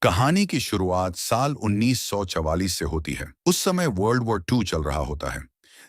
कहानी की शुरुआत साल 1944 से होती है। उस समय वर्ल्ड वॉर टू चल रहा होता है,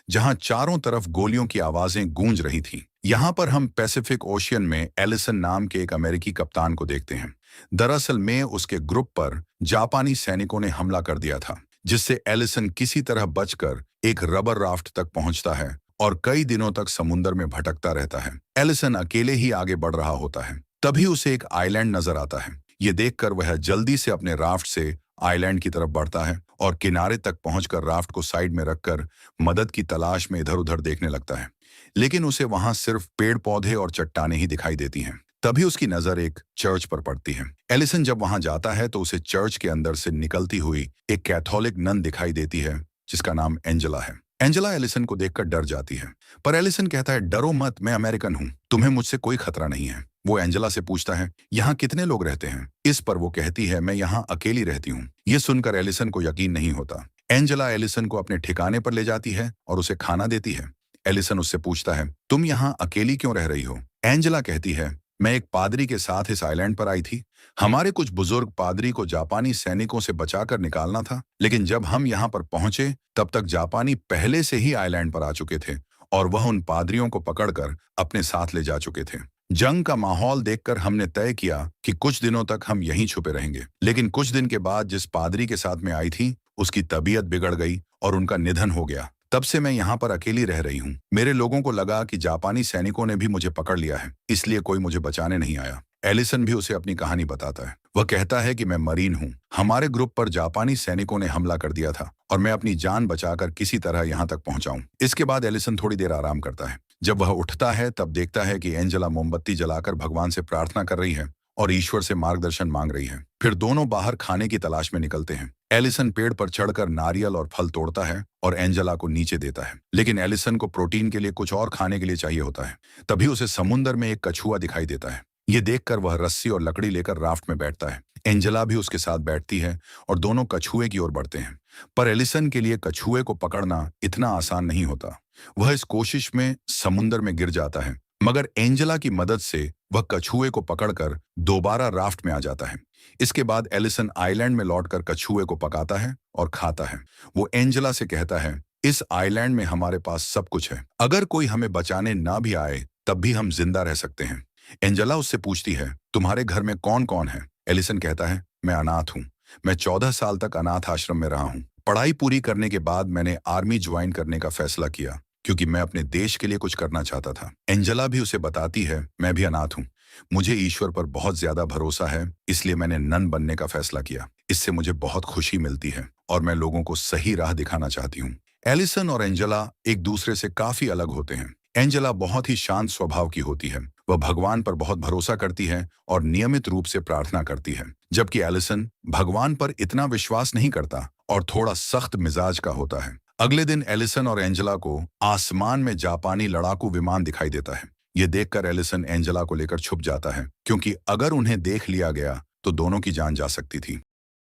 जहां चारों तरफ गोलियों की आवाजें गूंज रही थीं। यहाँ पर हम पैसिफिक ओशियन में एलिसन नाम के एक अमेरिकी कप्तान को देखते हैं। दरअसल में उसके ग्रुप पर जापानी सैनिकों ने हमला कर दिया था, जिससे एलिसन किसी तरह बचकर एक रबर राफ्ट तक पहुंचता है और कई दिनों तक समुद्र में भटकता रहता है। एलिसन अकेले ही आगे बढ़ रहा होता है। तभी उसे एक आइलैंड नजर आता है। ये देखकर वह जल्दी से अपने राफ्ट से आइलैंड की तरफ बढ़ता है और किनारे तक पहुंचकर राफ्ट को साइड में रखकर मदद की तलाश में इधर उधर देखने लगता है। लेकिन उसे वहां सिर्फ पेड़ पौधे और चट्टानें ही दिखाई देती हैं। तभी उसकी नजर एक चर्च पर पड़ती है। एलिसन जब वहां जाता है तो उसे चर्च के अंदर से निकलती हुई एक कैथोलिक नन दिखाई देती है, जिसका नाम एंजेला है। एंजेला एलिसन को देखकर डर जाती है, पर एलिसन कहता है, डरो मत, मैं अमेरिकन हूं, तुम्हें मुझसे कोई खतरा नहीं है। वो एंजेला से पूछता है, यहाँ कितने लोग रहते हैं? इस पर वो कहती है, मैं यहाँ अकेली रहती हूँ। ये सुनकर एलिसन को यकीन नहीं होता। एंजेला एलिसन को अपने ठिकाने पर ले जाती है और उसे खाना देती है। एलिसन उससे पूछता है, तुम यहाँ अकेली क्यों रह रही हो? एंजेला कहती है, मैं एक पादरी के साथ इस आइलैंड पर आई थी। हमारे कुछ बुजुर्ग पादरी को जापानी सैनिकों से बचाकर निकालना था, लेकिन जब हम यहाँ पर पहुंचे तब तक जापानी पहले से ही आइलैंड पर आ चुके थे और वह उन पादरियों को पकड़कर अपने साथ ले जा चुके थे। जंग का माहौल देखकर हमने तय किया कि कुछ दिनों तक हम यहीं छुपे रहेंगे। लेकिन कुछ दिन के बाद जिस पादरी के साथ में आई थी, उसकी तबीयत बिगड़ गई और उनका निधन हो गया। तब से मैं यहाँ पर अकेली रह रही हूँ। मेरे लोगों को लगा कि जापानी सैनिकों ने भी मुझे पकड़ लिया है, इसलिए कोई मुझे बचाने नहीं आया। एलिसन भी उसे अपनी कहानी बताता है। वह कहता है कि मैं मरीन हूँ। हमारे ग्रुप पर जापानी सैनिकों ने हमला कर दिया था और मैं अपनी जान बचाकर किसी तरह यहाँ तक पहुंचा हूं। इसके बाद एलिसन थोड़ी देर आराम करता है। जब वह उठता है तब देखता है कि एंजेला मोमबत्ती जलाकर भगवान से प्रार्थना कर रही है और ईश्वर से मार्गदर्शन मांग रही है। फिर दोनों बाहर खाने की तलाश में निकलते हैं। एलिसन पेड़ पर चढ़कर नारियल और फल तोड़ता है और एंजेला को नीचे देता है। लेकिन एलिसन को प्रोटीन के लिए कुछ और खाने के लिए चाहिए होता है। तभी उसे समुद्र में एक कछुआ दिखाई देता है। ये देखकर वह रस्सी और लकड़ी लेकर राफ्ट में बैठता है। एंजेला भी उसके साथ बैठती है और दोनों कछुए की ओर बढ़ते हैं। पर एलिसन के लिए कछुए को पकड़ना इतना आसान नहीं होता। वह इस कोशिश में समुद्र में गिर जाता है, मगर एंजेला की मदद से वह कछुए को पकड़कर दोबारा राफ्ट में आ जाता है। इसके बाद एलिसन आइलैंड में लौटकर कछुए को पकाता है और खाता है। वो एंजेला से कहता है, इस आइलैंड में हमारे पास सब कुछ है। अगर कोई हमें बचाने ना भी आए तब भी हम जिंदा रह सकते हैं। एंजेला उससे पूछती है, तुम्हारे घर में कौन कौन है? एलिसन कहता है, मैं अनाथ हूँ। मैं 14 साल तक अनाथ आश्रम में रहा हूँ। पढ़ाई पूरी करने के बाद मैंने आर्मी ज्वाइन करने का फैसला किया, क्योंकि मैं अपने देश के लिए कुछ करना चाहता था। एंजेला भी उसे बताती है, मैं भी अनाथ हूँ। मुझे ईश्वर पर बहुत ज्यादा भरोसा है, इसलिए मैंने नन बनने का फैसला किया। इससे मुझे बहुत खुशी मिलती है और मैं लोगों को सही राह दिखाना चाहती हूँ। एलिसन और एंजेला एक दूसरे से काफी अलग होते हैं। एंजेला बहुत ही शांत स्वभाव की होती है। वह भगवान पर बहुत भरोसा करती है और नियमित रूप से प्रार्थना करती है, जबकि एलिसन भगवान पर इतना विश्वास नहीं करता और थोड़ा सख्त मिजाज का होता है। अगले दिन एलिसन और एंजेला को आसमान में जापानी लड़ाकू विमान दिखाई देता है। ये देखकर एलिसन एंजेला को लेकर छुप जाता है, क्योंकि अगर उन्हें देख लिया गया तो दोनों की जान जा सकती थी।